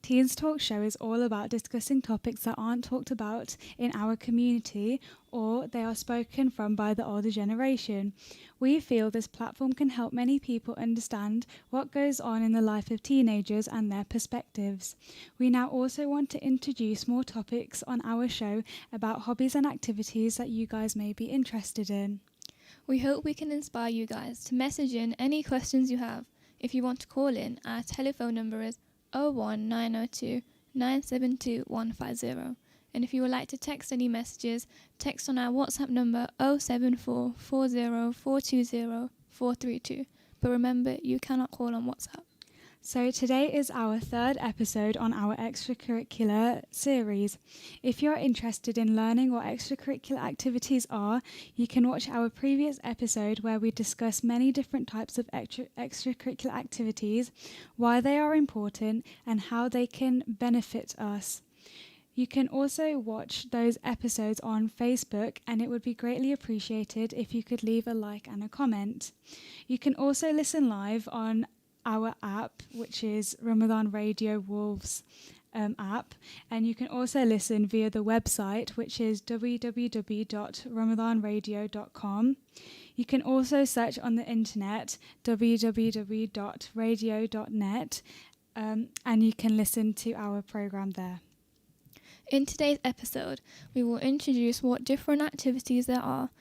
Teens Talk Show is all about discussing topics that aren't talked about in our community or they are spoken from by the older generation. We feel this platform can help many people understand what goes on in the life of teenagers and their perspectives. We now also want to introduce more topics on our show about hobbies and activities that you guys may be interested in. We hope we can inspire you guys to message in any questions you have. If you want to call in, our telephone number is 01902 972 150. And if you would like to text any messages, text on our WhatsApp number 074 40 420 432. But remember, you cannot call on WhatsApp. So today is our third episode on our extracurricular series. If you're interested in learning what extracurricular activities are, you can watch our previous episode where we discuss many different types of extracurricular activities, why they are important, and how they can benefit us. You can also watch those episodes on Facebook, and it would be greatly appreciated if you could leave a like and a comment. You can also listen live on our app, which is Ramadan Radio Wolves app, and you can also listen via the website, which is www.ramadanradio.com. You can also search on the internet www.radio.net, and you can listen to our program there. In today's episode, we will introduce what different activities there are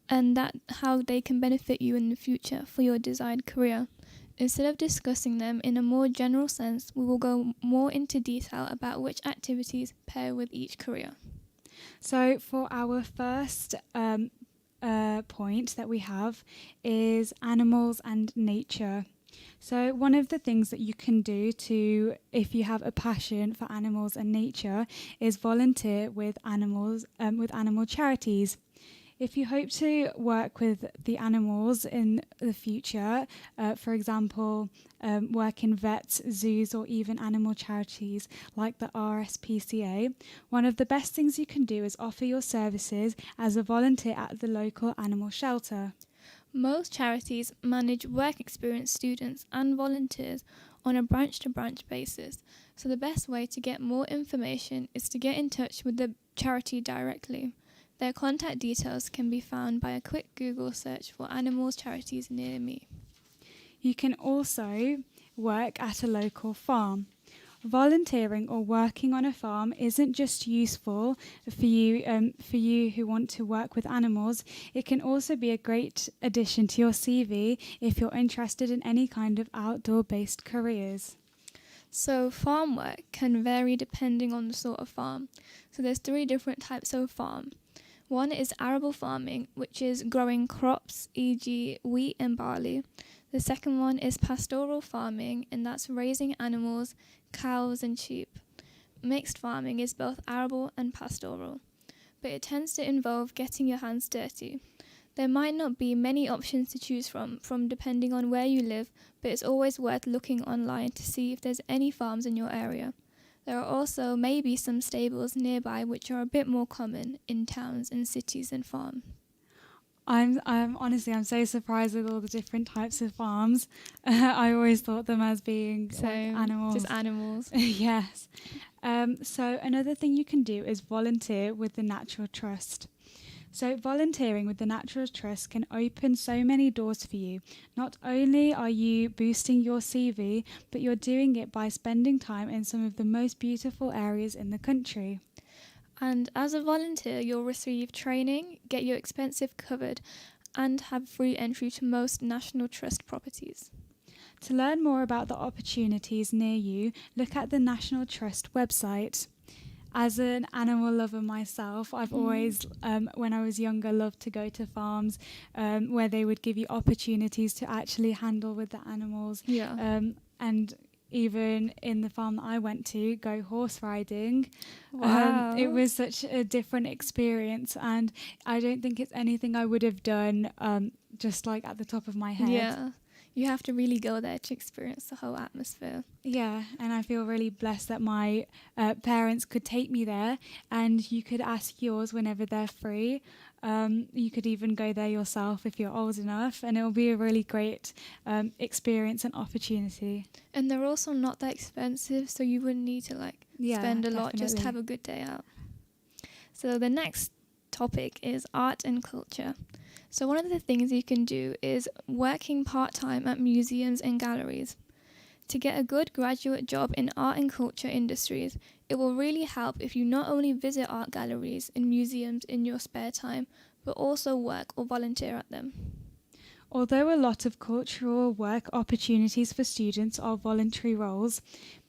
and how they can benefit you in the future for your desired career. Instead of discussing them in a more general sense, we will go more into detail about which activities pair with each career. So for our first point that we have is animals and nature. So one of the things that you can do if you have a passion for animals and nature, is volunteer with animal charities. If you hope to work with the animals in the future, for example, work in vets, zoos, or even animal charities like the RSPCA, one of the best things you can do is offer your services as a volunteer at the local animal shelter. Most charities manage work experience students and volunteers on a branch-to-branch basis, so the best way to get more information is to get in touch with the charity directly. Their contact details can be found by a quick Google search for animals charities near me. You can also work at a local farm. Volunteering or working on a farm isn't just useful for you who want to work with animals. It can also be a great addition to your CV if you're interested in any kind of outdoor-based careers. So farm work can vary depending on the sort of farm. So there's 3 different types of farm. One is arable farming, which is growing crops, e.g. wheat and barley. The second one is pastoral farming, and that's raising animals, cows and sheep. Mixed farming is both arable and pastoral, but it tends to involve getting your hands dirty. There might not be many options to choose from depending on where you live, but it's always worth looking online to see if there's any farms in your area. There are also maybe some stables nearby which are a bit more common in towns and cities than farms. I'm so surprised with all the different types of farms. I always thought them as being like animals. Just animals. Yes. So another thing you can do is volunteer with the Natural Trust. So volunteering with the Natural Trust can open so many doors for you. Not only are you boosting your CV, but you're doing it by spending time in some of the most beautiful areas in the country. And as a volunteer, you'll receive training, get your expenses covered, and have free entry to most National Trust properties. To learn more about the opportunities near you, look at the National Trust website. As an animal lover myself, I've always, when I was younger, loved to go to farms where they would give you opportunities to actually handle with the animals. Yeah. And even in the farm that I went to, go horse riding. Wow. It was such a different experience, and I don't think it's anything I would have done just like at the top of my head. Yeah. You have to really go there to experience the whole atmosphere. Yeah, and I feel really blessed that my parents could take me there, and you could ask yours whenever they're free. You could even go there yourself if you're old enough, and it will be a really great experience and opportunity. And they're also not that expensive, so you wouldn't need to spend a lot, just definitely. have a good day out. So the next topic is art and culture. So one of the things you can do is working part-time at museums and galleries. To get a good graduate job in art and culture industries, it will really help if you not only visit art galleries and museums in your spare time, but also work or volunteer at them. Although a lot of cultural work opportunities for students are voluntary roles,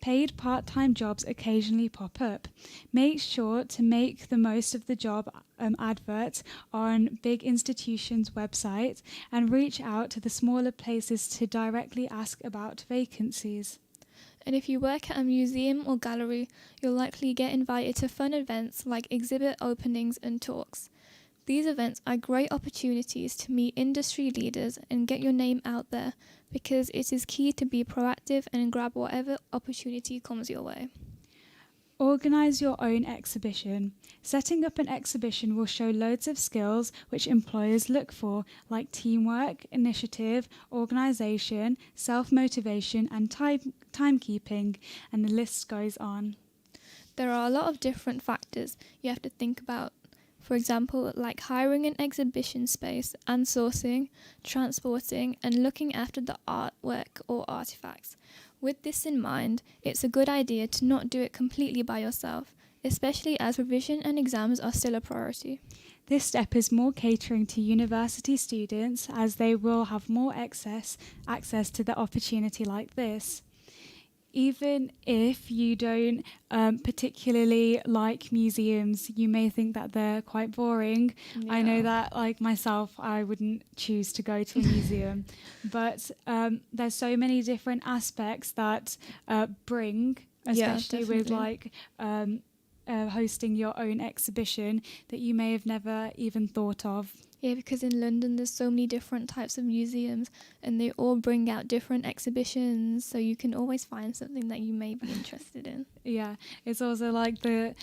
paid part-time jobs occasionally pop up. Make sure to make the most of the job adverts on big institutions' websites and reach out to the smaller places to directly ask about vacancies. And if you work at a museum or gallery, you'll likely get invited to fun events like exhibit openings and talks. These events are great opportunities to meet industry leaders and get your name out there, because it is key to be proactive and grab whatever opportunity comes your way. Organise your own exhibition. Setting up an exhibition will show loads of skills which employers look for, like teamwork, initiative, organisation, self-motivation and timekeeping, and the list goes on. There are a lot of different factors you have to think about. For example, like hiring an exhibition space and sourcing, transporting, and looking after the artwork or artifacts. With this in mind, it's a good idea to not do it completely by yourself, especially as revision and exams are still a priority. This step is more catering to university students, as they will have more access to the opportunity like this. Even if you don't particularly like museums, you may think that they're quite boring. Yeah. I know that, like myself, I wouldn't choose to go to a museum. But there's so many different aspects that bring, especially with hosting your own exhibition, that you may have never even thought of. Yeah, because in London there's so many different types of museums and they all bring out different exhibitions, so you can always find something that you may be interested in. Yeah, it's also like the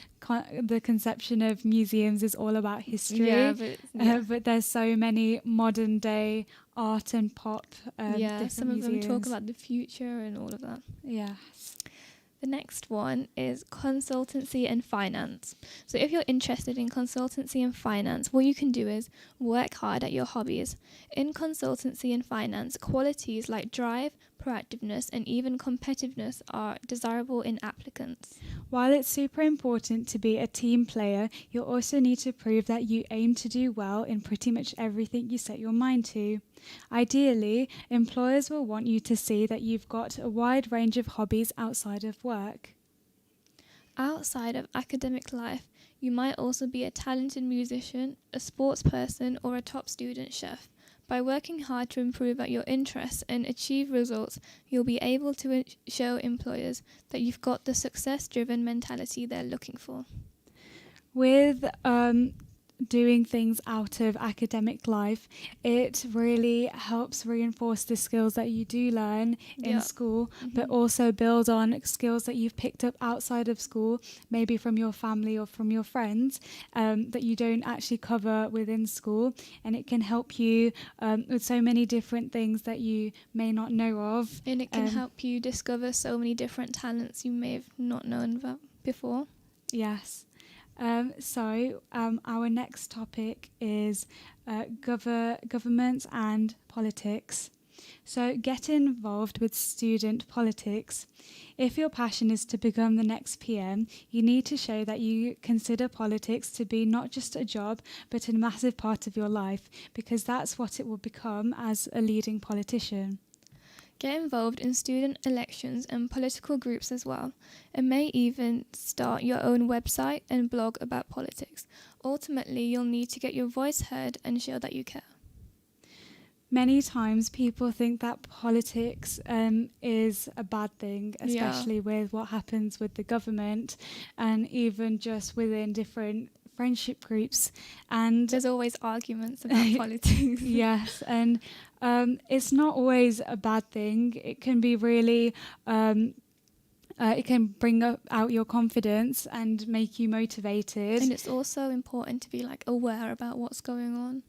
conception of museums is all about history, but there's so many modern day art and pop some of museums. them talk about the future and all of that. Yes. The next one is consultancy and finance. So if you're interested in consultancy and finance, what you can do is work hard at your hobbies. In consultancy and finance, qualities like drive, proactiveness, and even competitiveness are desirable in applicants. While it's super important to be a team player, you'll also need to prove that you aim to do well in pretty much everything you set your mind to. Ideally, employers will want you to see that you've got a wide range of hobbies outside of work. Outside of academic life, you might also be a talented musician, a sports person, or a top student chef. By working hard to improve at your interests and achieve results, you'll be able to show employers that you've got the success-driven mentality they're looking for. With doing things out of academic life, it really helps reinforce the skills that you do learn in school, but also build on skills that you've picked up outside of school, maybe from your family or from your friends, that you don't actually cover within school. And it can help you with so many different things that you may not know of. And it can help you discover so many different talents you may have not known about before. Yes. So our next topic is government and politics. So get involved with student politics. If your passion is to become the next PM, you need to show that you consider politics to be not just a job, but a massive part of your life, because that's what it will become as a leading politician. Get involved in student elections and political groups as well, and may even start your own website and blog about politics. Ultimately, you'll need to get your voice heard and show that you care. Many times people think that politics is a bad thing, especially with what happens with the government and even just within different friendship groups. And there's always arguments about politics. Yes, and it's not always a bad thing. It can be really It can bring out your confidence and make you motivated. And it's also important to be like aware about what's going on.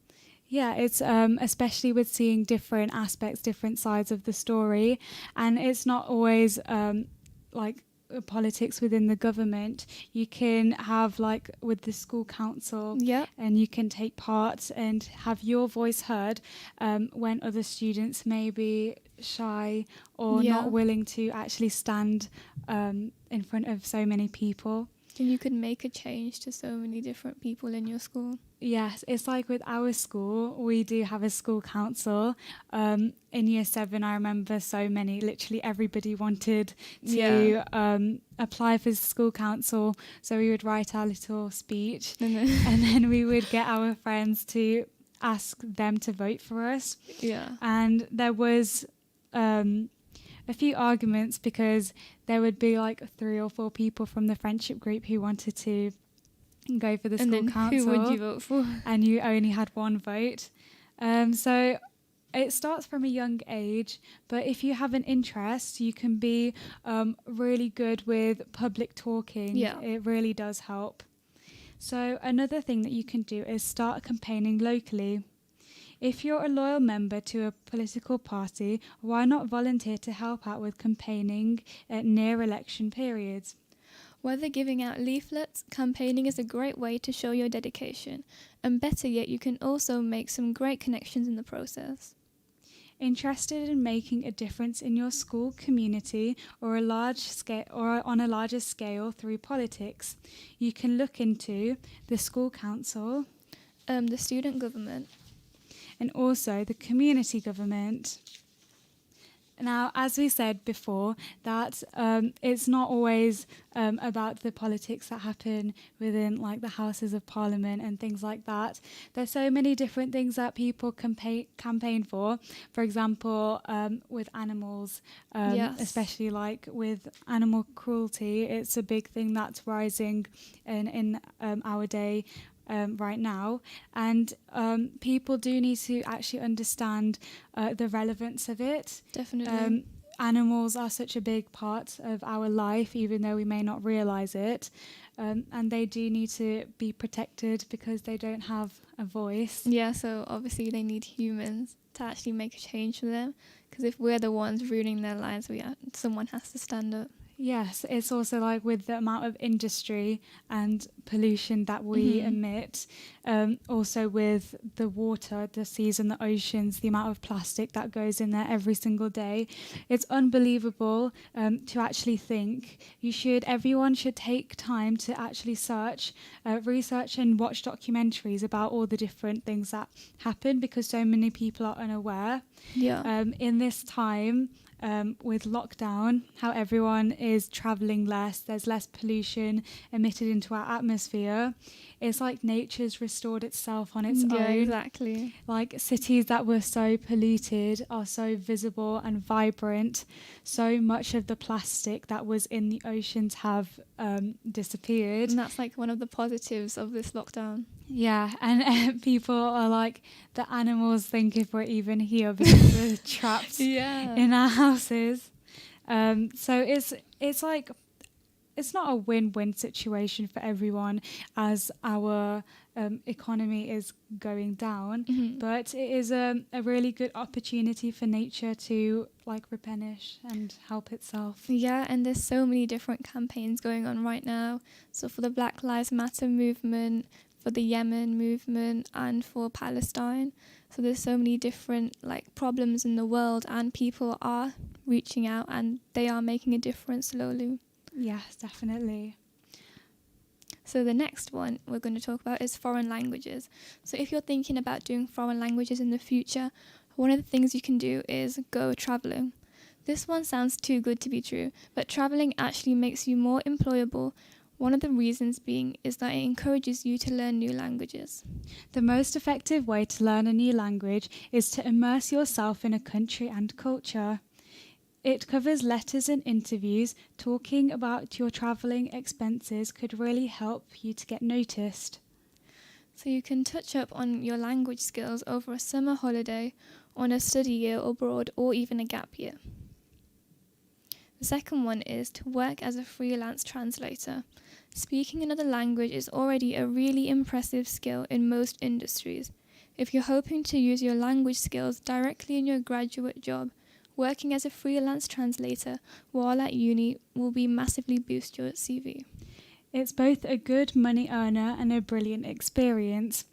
Yeah, it's especially with seeing different aspects, different sides of the story, and it's not always like politics within the government. You can have like with the school council, Yeah. and you can take part and have your voice heard when other students may be shy or Yeah. not willing to actually stand in front of so many people. And you could make a change to so many different people in your school. Yes, it's like with our school, we do have a school council. In year 7, I remember so many, literally everybody wanted to apply for school council. So we would write our little speech and then we would get our friends to ask them to vote for us. Yeah. And there was a few arguments because there would be like 3 or 4 people from the friendship group who wanted to go for the school council. Who would you vote for? And you only had one vote. So it starts from a young age, but if you have an interest, you can be really good with public talking. Yeah. It really does help. So another thing that you can do is start campaigning locally. If you're a loyal member to a political party, why not volunteer to help out with campaigning at near election periods? Whether giving out leaflets, campaigning is a great way to show your dedication. And better yet, you can also make some great connections in the process. Interested in making a difference in your school community or on a larger scale through politics, you can look into the school council, The student government, and also the community government. Now, as we said before, that it's not always about the politics that happen within like the Houses of Parliament and things like that. There's so many different things that people campaign for. For example, with animals, Yes. especially like with animal cruelty, it's a big thing that's rising in our day. Right now, and people do need to actually understand the relevance of it. definitely. Animals are such a big part of our life, even though we may not realize it, and they do need to be protected because they don't have a voice. Yeah, so obviously they need humans to actually make a change for them. Because if we're the ones ruining their lives, someone has to stand up. Yes, it's also like with the amount of industry and pollution that we emit, also with the water, the seas and the oceans, the amount of plastic that goes in there every single day. It's unbelievable to actually think. Everyone should take time to actually research and watch documentaries about all the different things that happen because so many people are unaware. Yeah. In this time, with lockdown, how everyone is travelling less, there's less pollution emitted into our atmosphere. It's like nature's restored itself on its own. Exactly. Like cities that were so polluted are so visible and vibrant. So much of the plastic that was in the oceans have disappeared. And that's like one of the positives of this lockdown. Yeah, and people are like, the animals think if we're even here because we're trapped in our houses. So it's like, it's not a win-win situation for everyone as our economy is going down, but it is a really good opportunity for nature to like replenish and help itself. Yeah, and there's so many different campaigns going on right now. So for the Black Lives Matter movement, for the Yemen movement, and for Palestine. So there's so many different like problems in the world, and people are reaching out and they are making a difference slowly. Yes, definitely. So the next one we're going to talk about is foreign languages. So if you're thinking about doing foreign languages in the future, one of the things you can do is go traveling. This one sounds too good to be true, but traveling actually makes you more employable. One of the reasons being is that it encourages you to learn new languages. The most effective way to learn a new language is to immerse yourself in a country and culture. It covers letters and interviews. Talking about your travelling expenses could really help you to get noticed. So you can touch up on your language skills over a summer holiday, on a study year abroad, or even a gap year. The second one is to work as a freelance translator. Speaking another language is already a really impressive skill in most industries. If you're hoping to use your language skills directly in your graduate job, working as a freelance translator while at uni will be massively boost your CV. It's both a good money earner and a brilliant experience.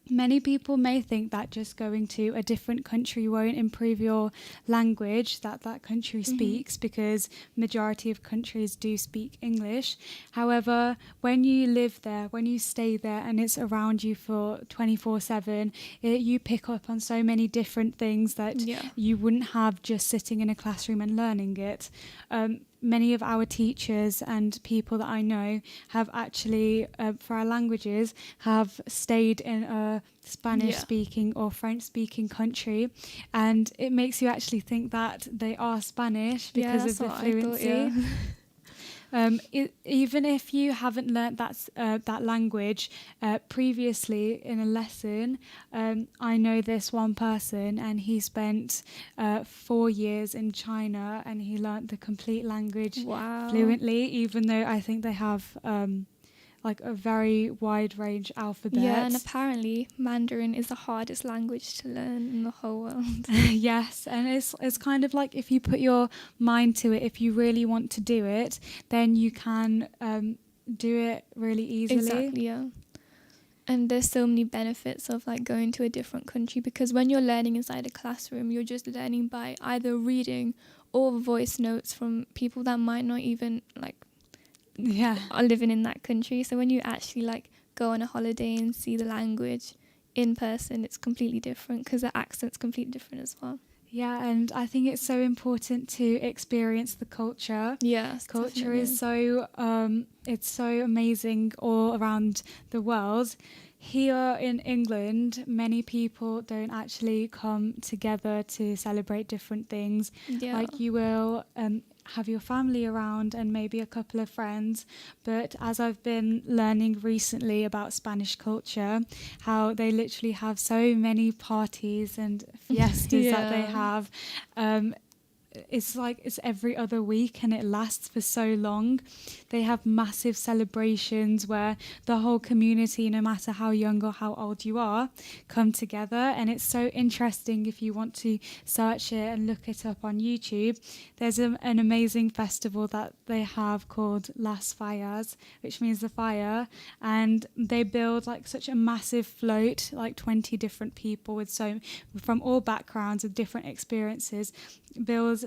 Many people may think that just going to a different country won't improve your language that country speaks, because majority of countries do speak English. However, when you live there, when you stay there and it's around you for 24/7, you pick up on so many different things that you wouldn't have just sitting in a classroom and learning it. Many of our teachers and people that I know have actually, for our languages, have stayed in a Spanish-speaking or French-speaking country, and it makes you actually think that they are Spanish because of the fluency. Even if you haven't learnt that language previously in a lesson, I know this one person, and he spent 4 years in China, and he learnt the complete language fluently, even though I think they have like a very wide range alphabet. Yeah, and apparently Mandarin is the hardest language to learn in the whole world. Yes, and it's kind of like, if you put your mind to it, if you really want to do it, then you can do it really easily. Exactly, yeah. And there's so many benefits of like going to a different country, because when you're learning inside a classroom, you're just learning by either reading or voice notes from people that might not even like are living in that country. So when you actually like go on a holiday and see the language in person, it's completely different, because the accent's completely different as well. Yeah, and I think it's so important to experience the culture. Yes, culture is so it's so amazing all around the world. Here in England, many people don't actually come together to celebrate different things. Like, you will have your family around and maybe a couple of friends, but as I've been learning recently about Spanish culture, how they literally have so many parties and fiestas that they have, it's like it's every other week and it lasts for so long. They have massive celebrations where the whole community, no matter how young or how old you are, come together, and it's so interesting. If you want to search it and look it up on YouTube, there's an amazing festival that they have called Las Fallas, which means the fire, and they build like such a massive float, like 20 different people from all backgrounds with different experiences, build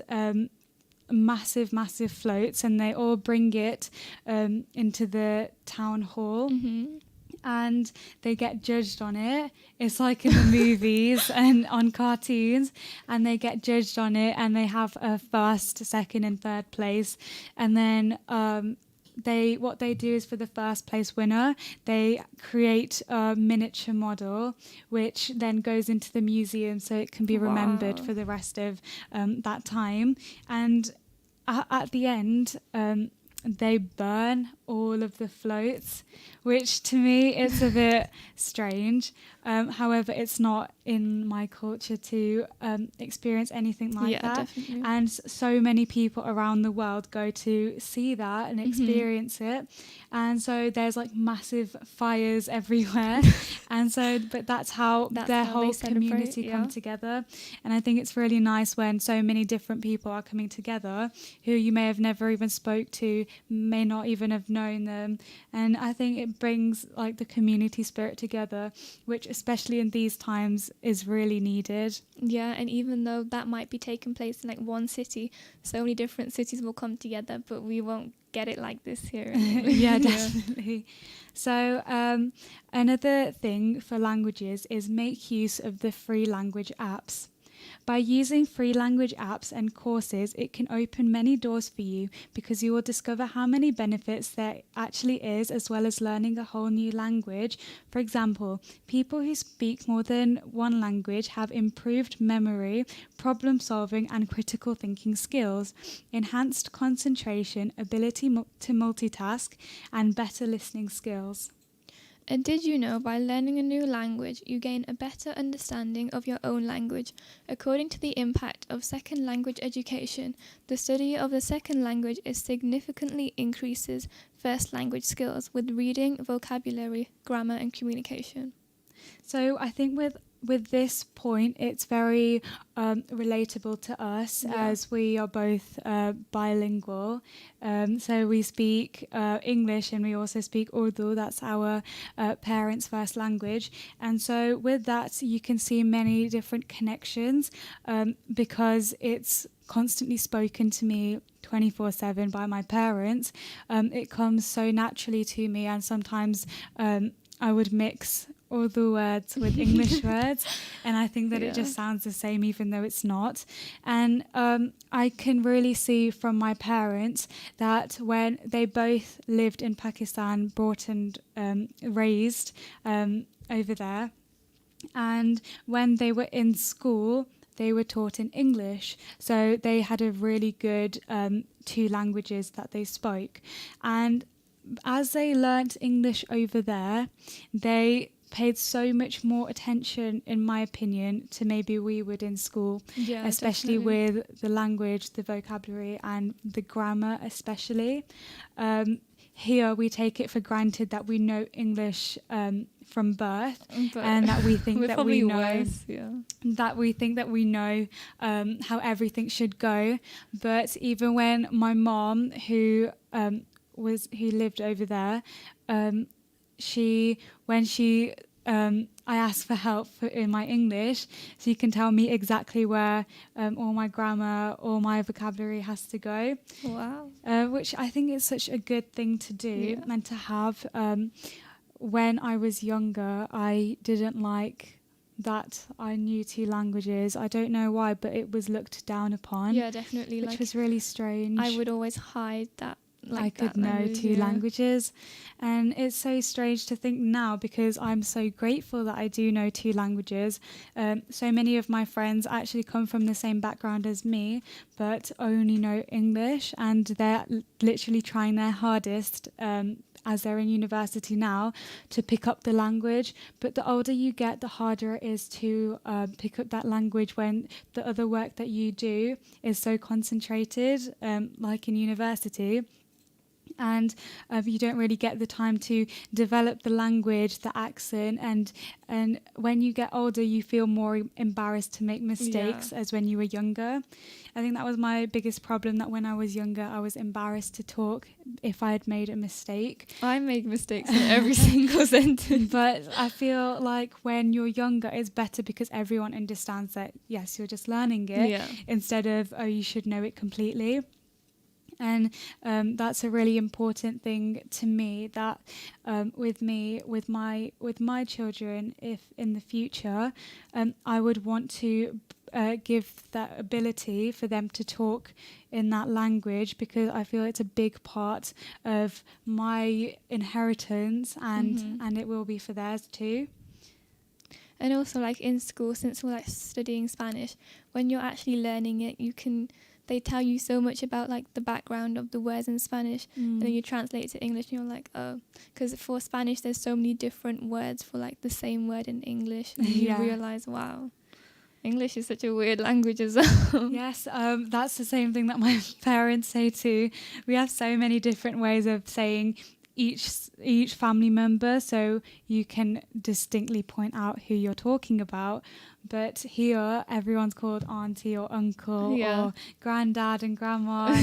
massive floats, and they all bring it into the town hall, and they get judged on it. It's like in the movies and on cartoons, and they get judged on it, and they have a first, second and third place, and then what they do is, for the first place winner, they create a miniature model which then goes into the museum so it can be remembered for the rest of that time. And at the end, they burn all of the floats, which to me is a bit strange. However, it's not in my culture to experience anything like that. Definitely. And so many people around the world go to see that and experience it. And so there's like massive fires everywhere. And so, but that's how their whole community come together. And I think it's really nice when so many different people are coming together who you may have never even spoke to, may not even have known them. And I think it brings like the community spirit together, which especially in these times is really needed. Yeah, and even though that might be taking place in like one city, so many different cities will come together, but we won't get it like this here. Yeah, definitely. So another thing for languages is make use of the free language apps. By using free language apps and courses, it can open many doors for you, because you will discover how many benefits there actually is, as well as learning a whole new language. For example, people who speak more than one language have improved memory, problem solving and critical thinking skills, enhanced concentration, ability to multitask, and better listening skills. And did you know by learning a new language, you gain a better understanding of your own language? According to the impact of second language education, the study of the second language is significantly increases first language skills with reading, vocabulary, grammar, and communication. So I think with this point, it's very relatable to us as we are both bilingual. So we speak English and we also speak Urdu. That's our parents' first language. And so with that, you can see many different connections because it's constantly spoken to me 24/7 by my parents. It comes so naturally to me, and sometimes I would mix Urdu words with English words, and I think that it just sounds the same even though it's not. And I can really see from my parents that when they both lived in Pakistan, brought and raised over there, and when they were in school, they were taught in English. So they had a really good two languages that they spoke. And as they learnt English over there, they paid so much more attention, in my opinion, to maybe we would in school, especially with the language, the vocabulary, and the grammar especially. Here we take it for granted that we know English from birth, and that we think that we know how everything should go. But even when my mom, who lived over there, I asked for help in my English, so you can tell me exactly where all my grammar, all my vocabulary has to go. Wow. Which I think is such a good thing to do and to have. When I was younger, I didn't like that I knew two languages. I don't know why, but it was looked down upon. Yeah, definitely. Which was really strange. I would always hide that. I could know two languages, and it's so strange to think now, because I'm so grateful that I do know two languages. So many of my friends actually come from the same background as me, but only know English, and they're literally trying their hardest as they're in university now to pick up the language. But the older you get, the harder it is to pick up that language when the other work that you do is so concentrated, like in university. And you don't really get the time to develop the language, the accent, and when you get older, you feel more embarrassed to make mistakes as when you were younger. I think that was my biggest problem, that when I was younger, I was embarrassed to talk if I had made a mistake. I make mistakes in every single sentence. But I feel like when you're younger, it's better because everyone understands that, yes, you're just learning it, instead of, oh, you should know it completely. And that's a really important thing to me, that with my children, if in the future, I would want to give that ability for them to talk in that language, because I feel it's a big part of my inheritance, and it will be for theirs too. And also, like in school, since we're like studying Spanish, when you're actually learning it, they tell you so much about like the background of the words in Spanish, and then you translate it to English and you're like, oh, because for Spanish there's so many different words for like the same word in English, and you realize, wow, English is such a weird language as well. Yes, that's the same thing that my parents say too. We have so many different ways of saying each family member, so you can distinctly point out who you're talking about. But here, everyone's called auntie or uncle or granddad and grandma,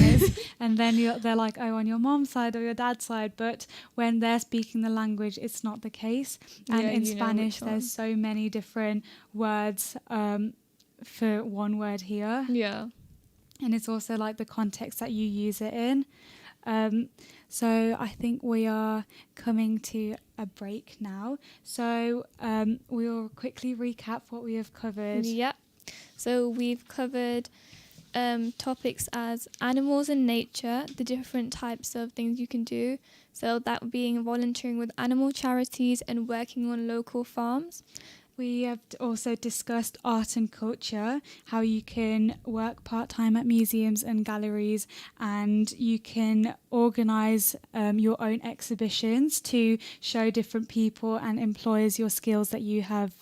and then they're like, oh, on your mom's side or your dad's side. But when they're speaking the language, it's not the case. And in Spanish, there's so many different words for one word here. Yeah. And it's also like the context that you use it in. So I think we are coming to a break now. So we'll quickly recap what we have covered. Yep. So we've covered topics as animals and nature, the different types of things you can do. So that being volunteering with animal charities and working on local farms. We have also discussed art and culture, how you can work part-time at museums and galleries, and you can organise your own exhibitions to show different people and employers your skills that you have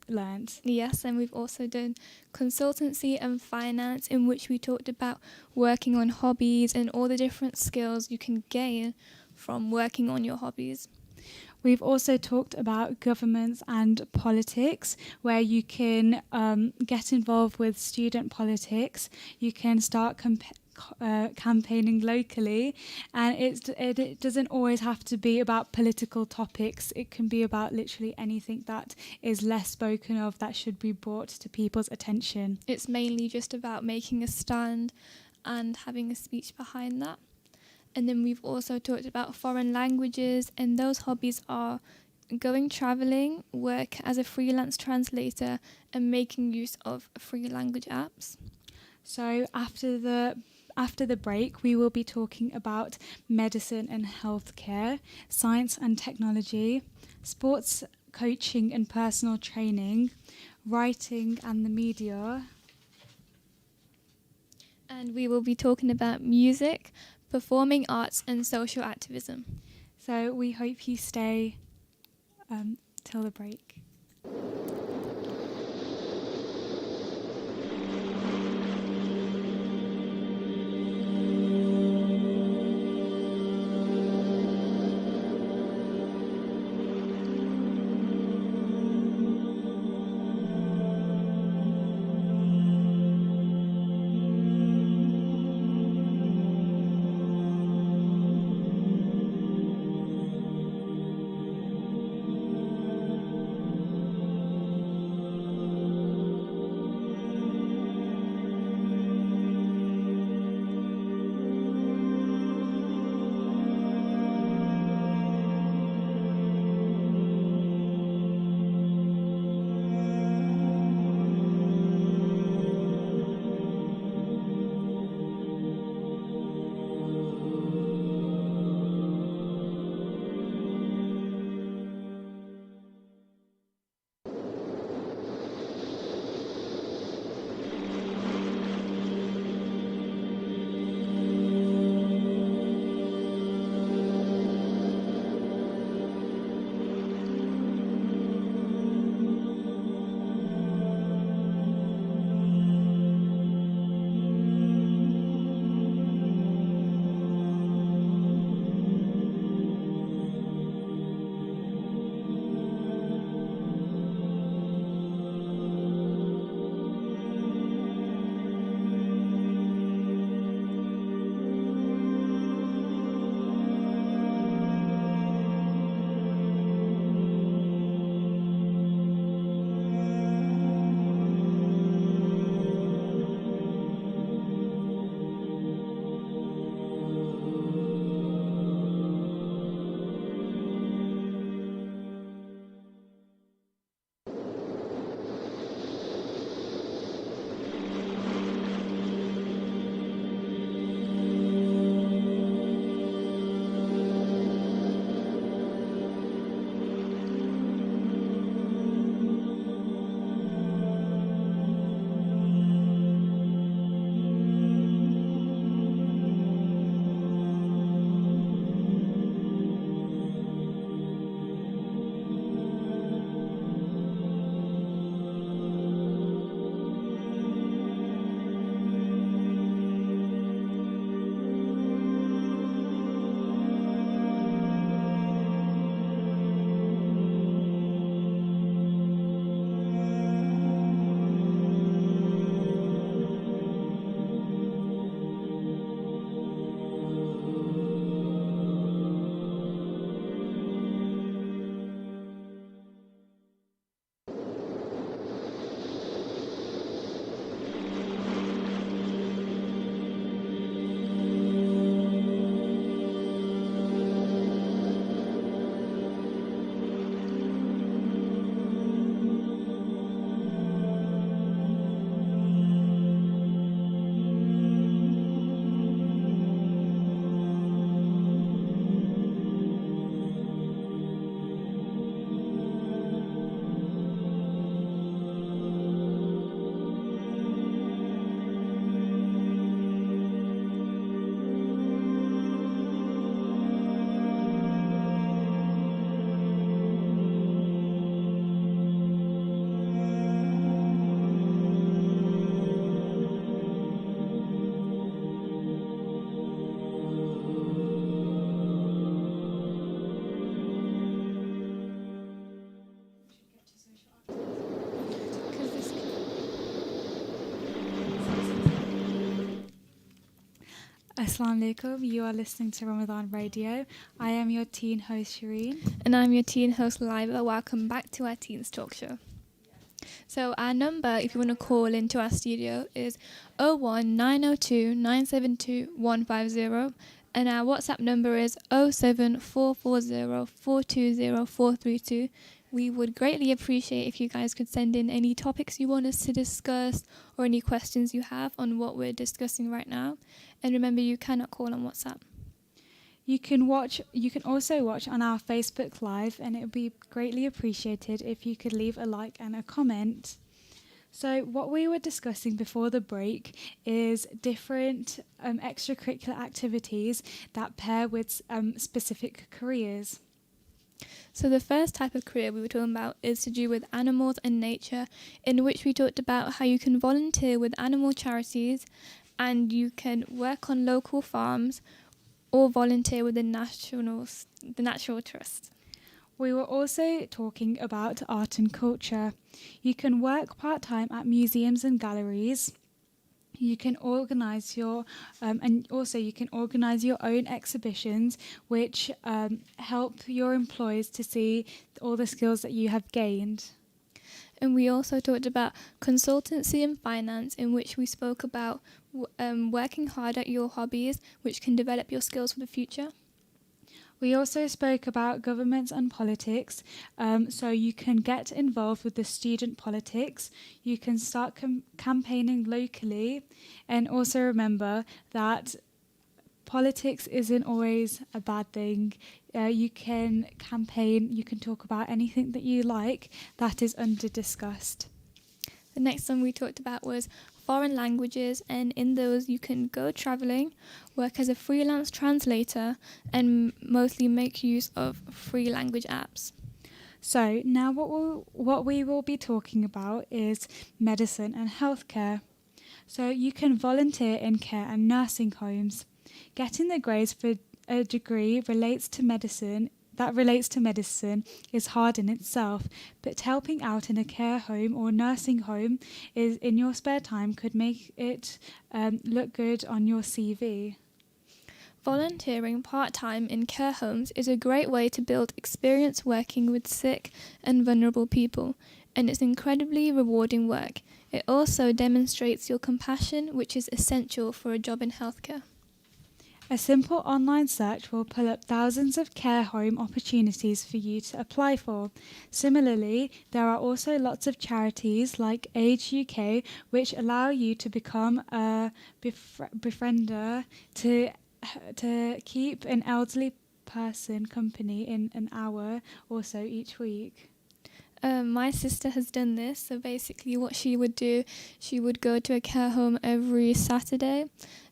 learned. Yes, and we've also done consultancy and finance, in which we talked about working on hobbies and all the different skills you can gain from working on your hobbies. We've also talked about governments and politics, where you can get involved with student politics. You can start campaigning locally, and it doesn't always have to be about political topics. It can be about literally anything that is less spoken of that should be brought to people's attention. It's mainly just about making a stand and having a speech behind that. And then we've also talked about foreign languages, and those hobbies are going travelling, work as a freelance translator, and making use of free language apps. So after the break, we will be talking about medicine and healthcare, science and technology, sports coaching and personal training, writing and the media. And we will be talking about music, performing arts and social activism. So we hope you stay till the break. Assalamu alaikum, you are listening to Ramadan Radio. I am your teen host Shehreen. And I'm your teen host Lybah. Welcome back to our Teens Talk Show. So our number, if you want to call into our studio, is 01902 972 150, and our WhatsApp number is 07440 420 432. We would greatly appreciate if you guys could send in any topics you want us to discuss or any questions you have on what we're discussing right now. And remember, you cannot call on WhatsApp. You can also watch on our Facebook Live, and it would be greatly appreciated if you could leave a like and a comment. So what we were discussing before the break is different extracurricular activities that pair with specific careers. So the first type of career we were talking about is to do with animals and nature, in which we talked about how you can volunteer with animal charities and you can work on local farms or volunteer with the Natural Trust. We were also talking about art and culture. You can work part-time at museums and galleries. You can organise your own exhibitions, which help your employees to see all the skills that you have gained. And we also talked about consultancy and finance, in which we spoke about working hard at your hobbies, which can develop your skills for the future. We also spoke about governments and politics, so you can get involved with the student politics, you can start campaigning locally, and also remember that politics isn't always a bad thing. You can campaign, you can talk about anything that you like that is under-discussed. The next one we talked about was foreign languages, and in those you can go travelling, work as a freelance translator, and mostly make use of free language apps. So now what we will be talking about is medicine and healthcare. So you can volunteer in care and nursing homes. Getting the grades for a degree relates to medicine is hard in itself, but helping out in a care home or nursing home is in your spare time could make it look good on your CV. Volunteering part-time in care homes is a great way to build experience working with sick and vulnerable people, and it's incredibly rewarding work. It also demonstrates your compassion, which is essential for a job in healthcare. A simple online search will pull up thousands of care home opportunities for you to apply for. Similarly, there are also lots of charities like Age UK which allow you to become a befriender to keep an elderly person company in an hour or so each week. My sister has done this. So basically what she would do, she would go to a care home every Saturday,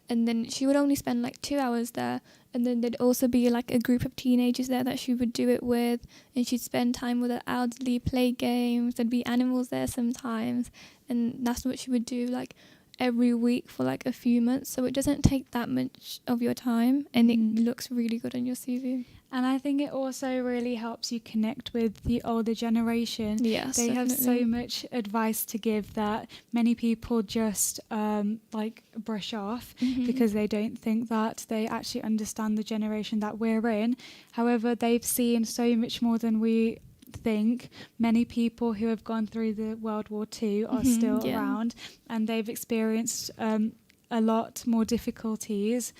and then she would only spend like 2 hours there, and then there'd also be like a group of teenagers there that she would do it with, and she'd spend time with the elderly, play games, there'd be animals there sometimes, and that's what she would do like every week for like a few months. So it doesn't take that much of your time, and it looks really good on your CV. And I think it also really helps you connect with the older generation. Yes, they definitely. have so much advice to give that many people just brush off because they don't think that they actually understand the generation that we're in. However, they've seen so much more than we think. Many people who have gone through the World War II are still around, and they've experienced a lot more difficulties,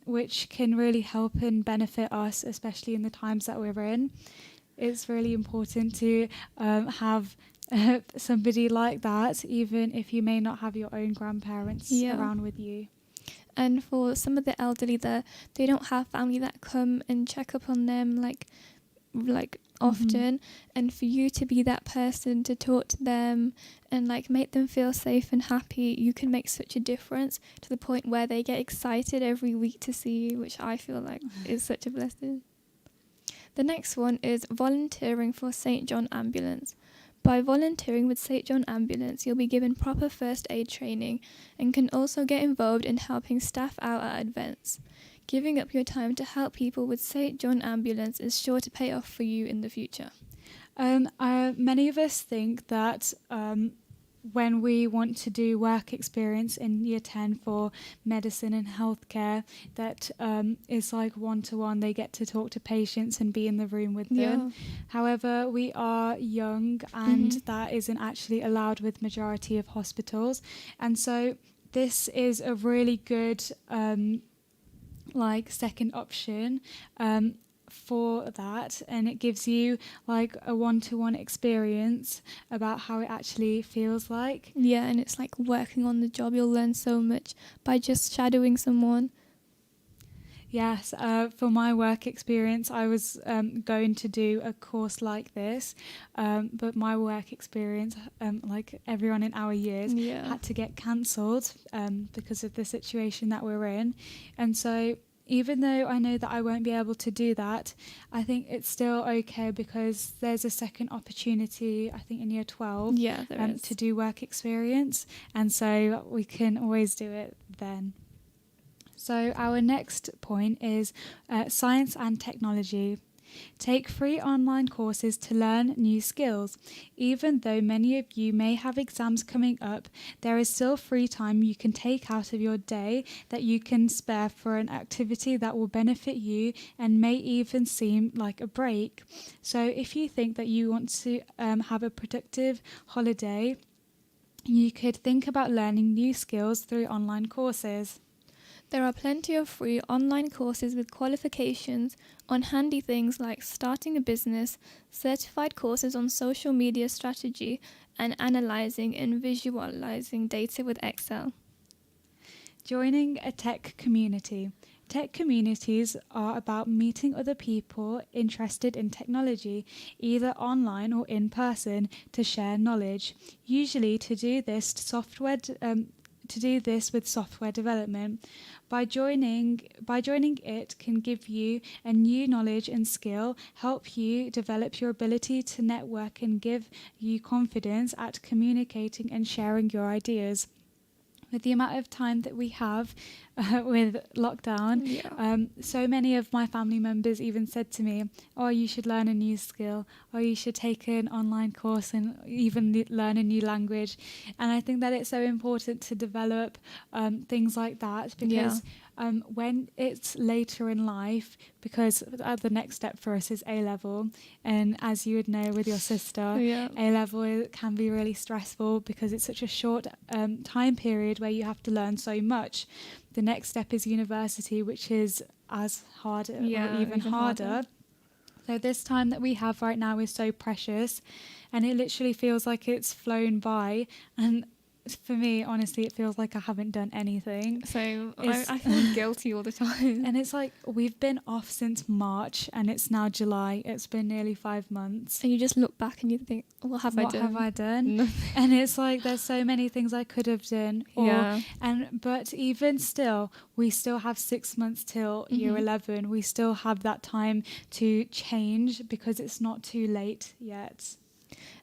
which can really help and benefit us, especially in the times that we're in. It's really important to have somebody like that, even if you may not have your own grandparents around with you. And for some of the elderly there, they don't have family that come and check up on them like often, and for you to be that person to talk to them and like make them feel safe and happy, you can make such a difference to the point where they get excited every week to see you, which I feel like is such a blessing. The next one is volunteering for St. John Ambulance. By volunteering with St. John Ambulance, you'll be given proper first aid training and can also get involved in helping staff out at events. Giving up your time to help people with St. John Ambulance is sure to pay off for you in the future. Many of us think that when we want to do work experience in year 10 for medicine and healthcare, that is like one-to-one. They get to talk to patients and be in the room with them. Yeah. However, we are young, and that isn't actually allowed with majority of hospitals. And so this is a really good like second option for that, and it gives you like a one-to-one experience about how it actually feels like. Yeah, and it's like working on the job. You'll learn so much by just shadowing someone. Yes, for my work experience, I was going to do a course like this, but my work experience, like everyone in our years, had to get cancelled because of the situation that we're in. And so even though I know that I won't be able to do that, I think it's still okay because there's a second opportunity, I think in year 12, to do work experience. And so we can always do it then. So our next point is science and technology. Take free online courses to learn new skills. Even though many of you may have exams coming up, there is still free time you can take out of your day that you can spare for an activity that will benefit you and may even seem like a break. So if you think that you want to have a productive holiday, you could think about learning new skills through online courses. There are plenty of free online courses with qualifications on handy things like starting a business, certified courses on social media strategy, and analysing and visualising data with Excel. Joining a tech community. Tech communities are about meeting other people interested in technology, either online or in person, to share knowledge. Usually to do this with software development. By joining it can give you a new knowledge and skill, help you develop your ability to network, and give you confidence at communicating and sharing your ideas. With the amount of time that we have with lockdown, so many of my family members even said to me, oh, you should learn a new skill, or you should take an online course and even learn a new language. And I think that it's so important to develop things like that, because when it's later in life, because the next step for us is A-level, and as you would know with your sister, A-level can be really stressful because it's such a short time period where you have to learn so much. The next step is university, which is as hard or even harder. So this time that we have right now is so precious, and it literally feels like it's flown by. And for me, honestly, it feels like I haven't done anything. So I feel guilty all the time. And it's like we've been off since March and it's now July. It's been nearly 5 months. And you just look back and you think, what have I done? Nothing. And it's like there's so many things I could have done. But even still, we still have 6 months till year 11. We still have that time to change because it's not too late yet.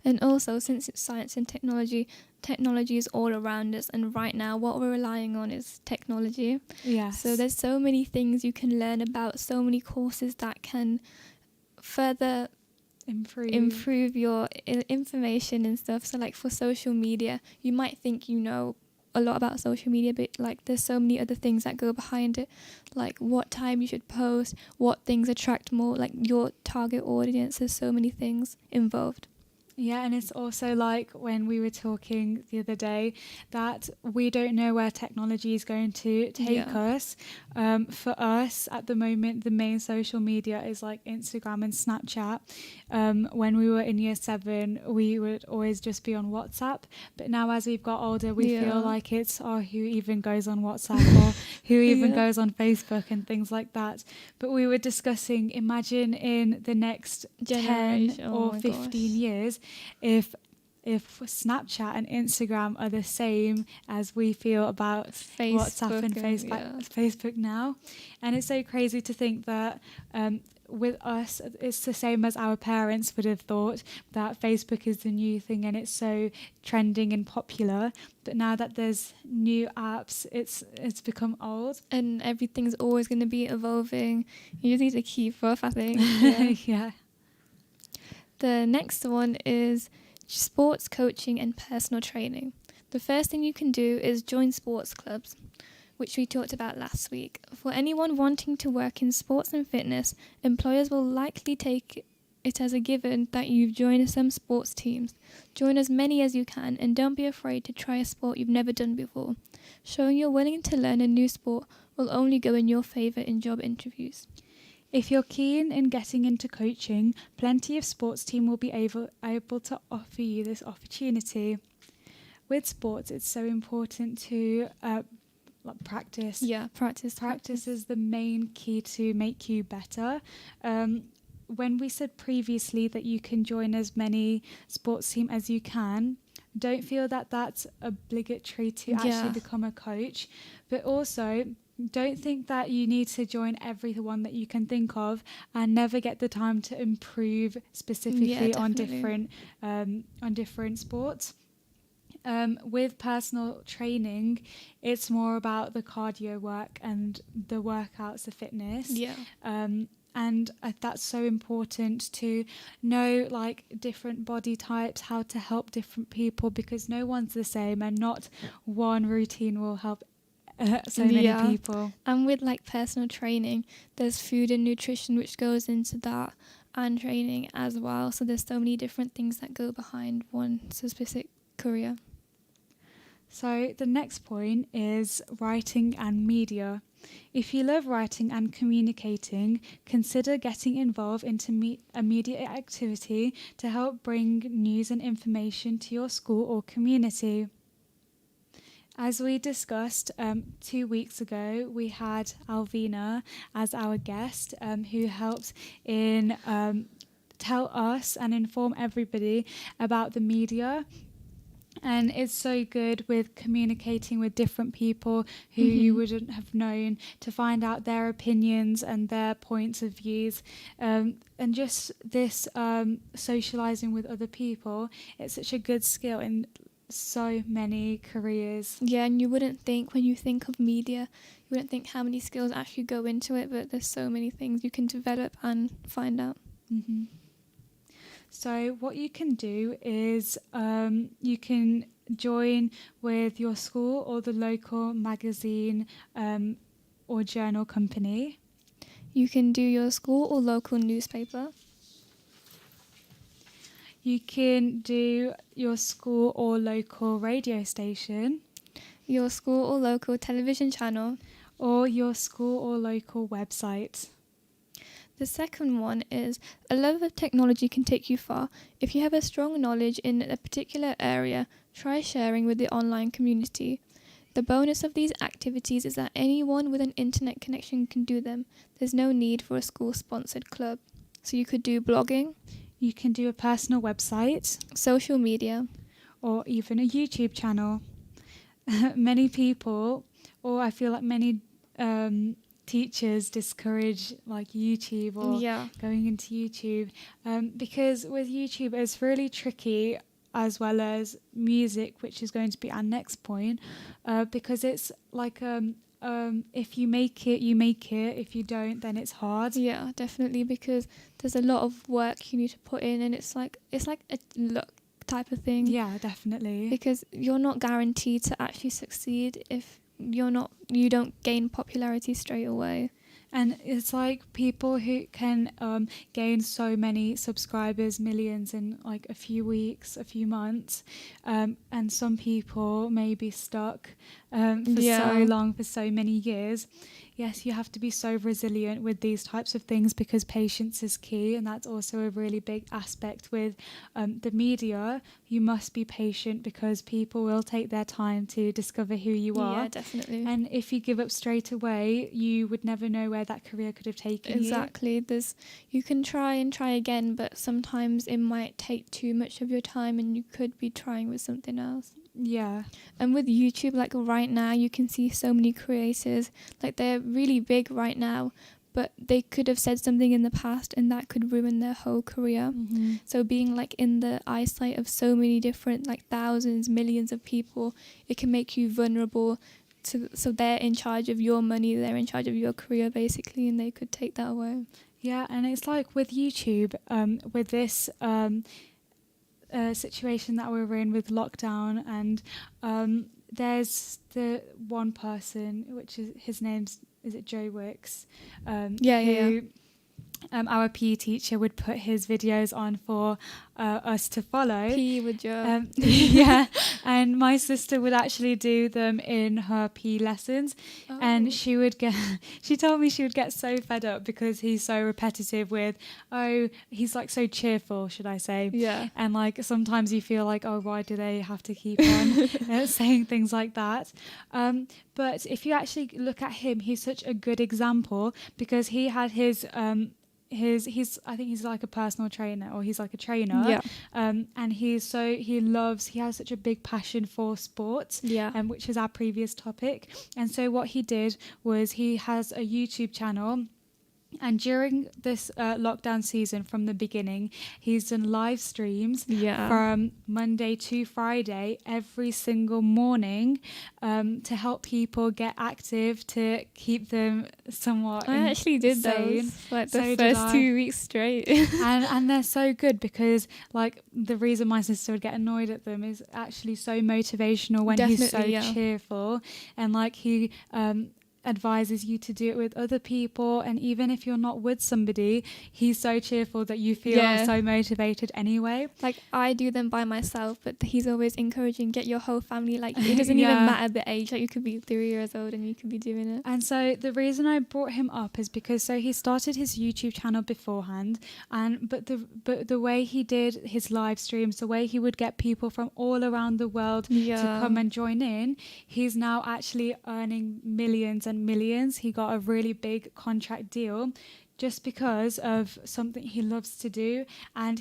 And also, since it's science and technology is all around us, and right now what we're relying on is technology. Yes. So there's so many things you can learn about, so many courses that can further improve your information and stuff. So like for social media, you might think you know a lot about social media, but like there's so many other things that go behind it, like what time you should post, what things attract more, like your target audience. There's so many things involved. Yeah, and it's also like when we were talking the other day that we don't know where technology is going to take us. For us at the moment, the main social media is like Instagram and Snapchat. When we were in year 7, we would always just be on WhatsApp. But now as we've got older, we feel like it's, who even goes on WhatsApp or who even goes on Facebook and things like that. But we were discussing, imagine in the next 10 or 15 years, if Snapchat and Instagram are the same as we feel about WhatsApp and Facebook now. And it's so crazy to think that with us, it's the same as our parents would have thought, that Facebook is the new thing and it's so trending and popular. But now that there's new apps, it's become old. And everything's always going to be evolving. You just need to keep up, I think. Yeah. The next one is sports coaching and personal training. The first thing you can do is join sports clubs, which we talked about last week. For anyone wanting to work in sports and fitness, employers will likely take it as a given that you've joined some sports teams. Join as many as you can and don't be afraid to try a sport you've never done before. Showing you're willing to learn a new sport will only go in your favour in job interviews. If you're keen in getting into coaching, plenty of sports teams will be able to offer you this opportunity. With sports, it's so important to practice. Yeah, practice. Practice is the main key to make you better. When we said previously that you can join as many sports teams as you can, don't feel that that's obligatory to actually become a coach, but also don't think that you need to join every one that you can think of and never get the time to improve specifically on different sports. With personal training, it's more about the cardio work and the workouts, the fitness. And that's so important to know like different body types, how to help different people, because no one's the same and not one routine will help so many people. And with like personal training, there's food and nutrition which goes into that, and training as well. So there's so many different things that go behind one specific career. So the next point is writing and media. If you love writing and communicating, consider getting involved into a media activity to help bring news and information to your school or community. As we discussed 2 weeks ago, we had Alvina as our guest who helped in tell us and inform everybody about the media. And it's so good with communicating with different people who you wouldn't have known, to find out their opinions and their points of views. And just this socialising with other people, it's such a good skill in so many careers. Yeah, and you wouldn't think, when you think of media, you wouldn't think how many skills actually go into it, but there's so many things you can develop and find out. Mm-hmm. So what you can do is you can join with your school or the local magazine or journal company. You can do your school or local newspaper. You can do your school or local radio station. Your school or local television channel. Or your school or local website. The second one is, a love of technology can take you far. If you have a strong knowledge in a particular area, try sharing with the online community. The bonus of these activities is that anyone with an internet connection can do them. There's no need for a school-sponsored club. So you could do blogging. You can do a personal website. Social media. Or even a YouTube channel. Many people, or I feel like many teachers discourage like YouTube or going into YouTube because with YouTube it's really tricky, as well as music, which is going to be our next point, because it's like if you make it, you make it. If you don't, then it's hard. Yeah, definitely, because there's a lot of work you need to put in, and it's like a luck type of thing. Yeah, definitely. Because you're not guaranteed to actually succeed if you don't gain popularity straight away. And it's like people who can gain so many subscribers, millions in like a few weeks, a few months, and some people may be stuck for so long, for so many years. Yes, you have to be so resilient with these types of things, because patience is key, and that's also a really big aspect with the media. You must be patient because people will take their time to discover who you are. Yeah, definitely. And if you give up straight away, you would never know where that career could have taken you. Exactly. You can try and try again, but sometimes it might take too much of your time and you could be trying with something else. Yeah. And with YouTube, like right now, you can see so many creators, like they're really big right now, but they could have said something in the past and that could ruin their whole career. Mm-hmm. So being like in the eyesight of so many different, like thousands, millions of people, it can make you vulnerable so they're in charge of your money, they're in charge of your career basically, and they could take that away. Yeah, and it's like with YouTube, with this situation that we're in with lockdown, and there's the one person, which is his name's, is it Joe Wicks? Who our PE teacher would put his videos on for us to follow. PE with Joe. Yeah, and my sister would actually do them in her PE lessons, and she told me she would get so fed up because he's so repetitive with, he's like so cheerful, should I say. Yeah. And like sometimes you feel like, why do they have to keep on saying things like that? But if you actually look at him, he's such a good example, because he had his I think he's like a personal trainer, or he's like a trainer. Yeah. And he has such a big passion for sports. Yeah. Which is our previous topic. And so what he did was he has a YouTube channel. And during this lockdown season, from the beginning, he's done live streams from Monday to Friday every single morning, to help people get active, to keep them somewhat I actually did insane. those like the first 2 weeks straight. and they're so good, because like the reason my sister would get annoyed at them is actually so motivational when he's so cheerful, and like he advises you to do it with other people, and even if you're not with somebody, he's so cheerful that you feel so motivated anyway. Like I do them by myself, but he's always encouraging, get your whole family, like it doesn't even matter the age, like you could be 3 years old and you could be doing it. And so the reason I brought him up is because he started his YouTube channel beforehand, but the way he did his live streams, the way he would get people from all around the world to come and join in, he's now actually earning millions and millions. He got a really big contract deal just because of something he loves to do, and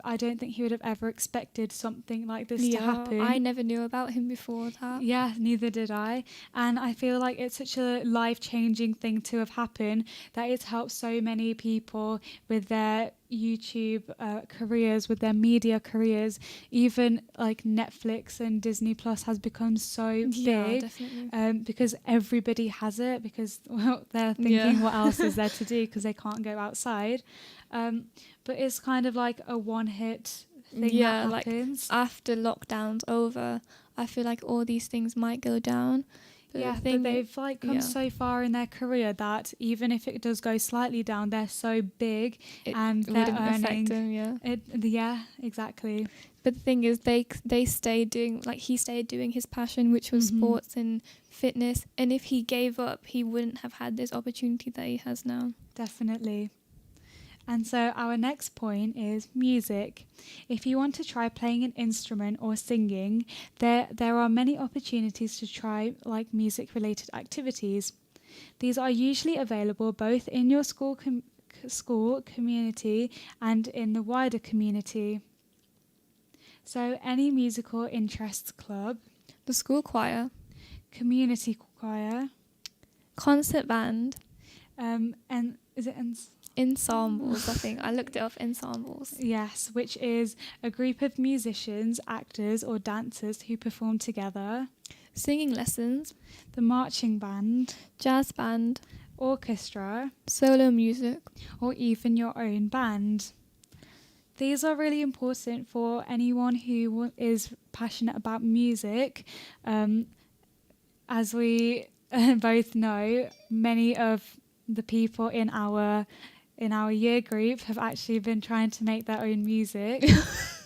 I don't think he would have ever expected something like this to happen. I never knew about him before that. Yeah, neither did I. And I feel like it's such a life-changing thing to have happened, that it's helped so many people with their YouTube careers, with their media careers. Even like Netflix and Disney Plus has become so big, because everybody has it, because they're thinking what else is there to do, because they can't go outside. But it's kind of like a one-hit thing that happens. Like after lockdown's over, I feel like all these things might go down. But they've like come so far in their career that even if it does go slightly down, they're so big and they're earning. Affect them, exactly. But the thing is, he stayed doing his passion, which was sports and fitness. And if he gave up, he wouldn't have had this opportunity that he has now. Definitely. And so our next point is music. If you want to try playing an instrument or singing, there are many opportunities to try like music-related activities. These are usually available both in your school community and in the wider community. So any musical interests club, the school choir, community choir, concert band, and is it ensembles? I think I looked it up. Ensembles. Yes, which is a group of musicians, actors, or dancers who perform together. Singing lessons, the marching band, jazz band, orchestra, solo music, or even your own band. These are really important for anyone who is passionate about music. As we both know, many of the people in our year group have actually been trying to make their own music.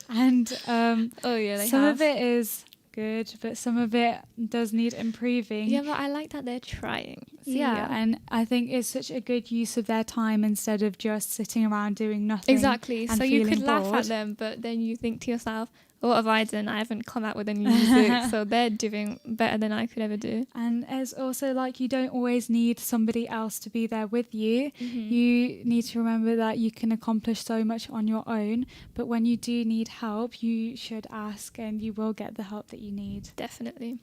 And some of it is good, but some of it does need improving. Yeah, but I like that they're trying. So and I think it's such a good use of their time instead of just sitting around doing nothing. Exactly. So you could laugh at them, but then you think to yourself, what have I done? I haven't come out with any music, so they're doing better than I could ever do. And it's also like you don't always need somebody else to be there with you. You need to remember that you can accomplish so much on your own, but when you do need help, you should ask and you will get the help that you need. Definitely.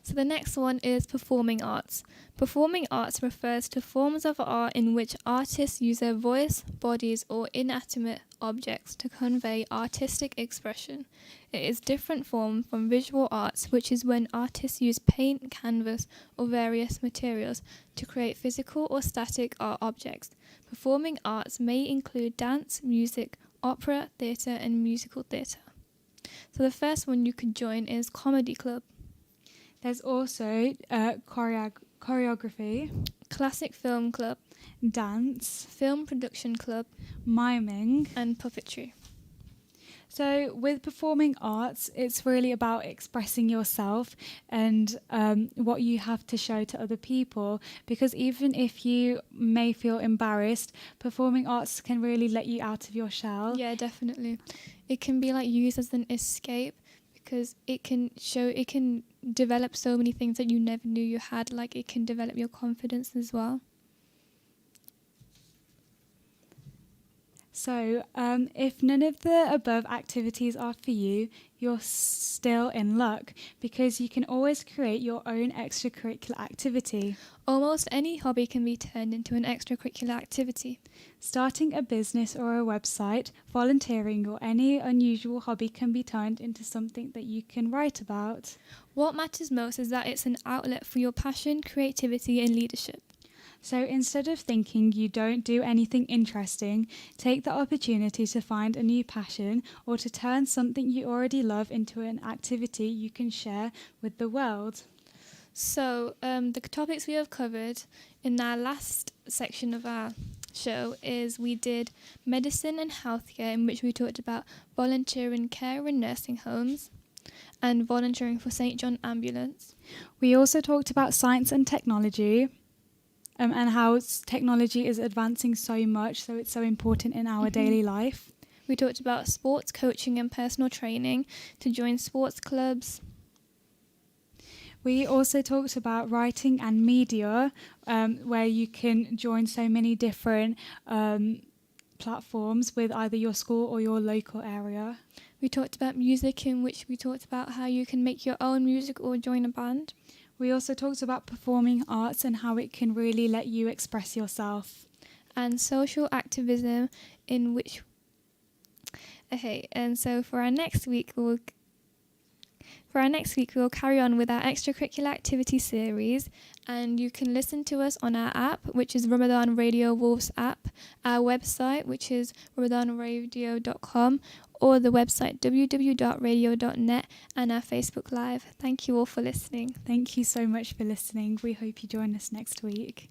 So the next one is performing arts. Performing arts refers to forms of art in which artists use their voice, bodies, or inanimate objects to convey artistic expression. It is different form from visual arts, which is when artists use paint, canvas, or various materials to create physical or static art objects. Performing arts may include dance, music, opera, theatre, and musical theatre. So the first one you could join is comedy club, There's also choreography, classic film club, dance, film production club, miming. and puppetry. So, with performing arts, it's really about expressing yourself and what you have to show to other people. Because even if you may feel embarrassed, performing arts can really let you out of your shell. Yeah, definitely. It can be like used as an escape because it can develop so many things that you never knew you had. Like it can develop your confidence as well. So, if none of the above activities are for you, you're still in luck because you can always create your own extracurricular activity. Almost any hobby can be turned into an extracurricular activity. Starting a business or a website, volunteering, or any unusual hobby can be turned into something that you can write about. What matters most is that it's an outlet for your passion, creativity, and leadership. So instead of thinking you don't do anything interesting, take the opportunity to find a new passion or to turn something you already love into an activity you can share with the world. So, the topics we have covered in our last section of our show is we did medicine and healthcare, in which we talked about volunteering care in nursing homes and volunteering for St. John Ambulance. We also talked about science and technology. And how technology is advancing so much, so it's so important in our daily life. We talked about sports coaching and personal training to join sports clubs. We also talked about writing and media, where you can join so many different platforms with either your school or your local area. We talked about music, in which we talked about how you can make your own music or join a band. We also talked about performing arts and how it can really let you express yourself. And social activism, in which... Okay, and so for our next week, we'll carry on with our extracurricular activity series, and you can listen to us on our app, which is Ramadan Radio Wolves app, our website, which is ramadanradio.com, or the website www.radio.net, and our Facebook Live. Thank you all for listening. Thank you so much for listening. We hope you join us next week.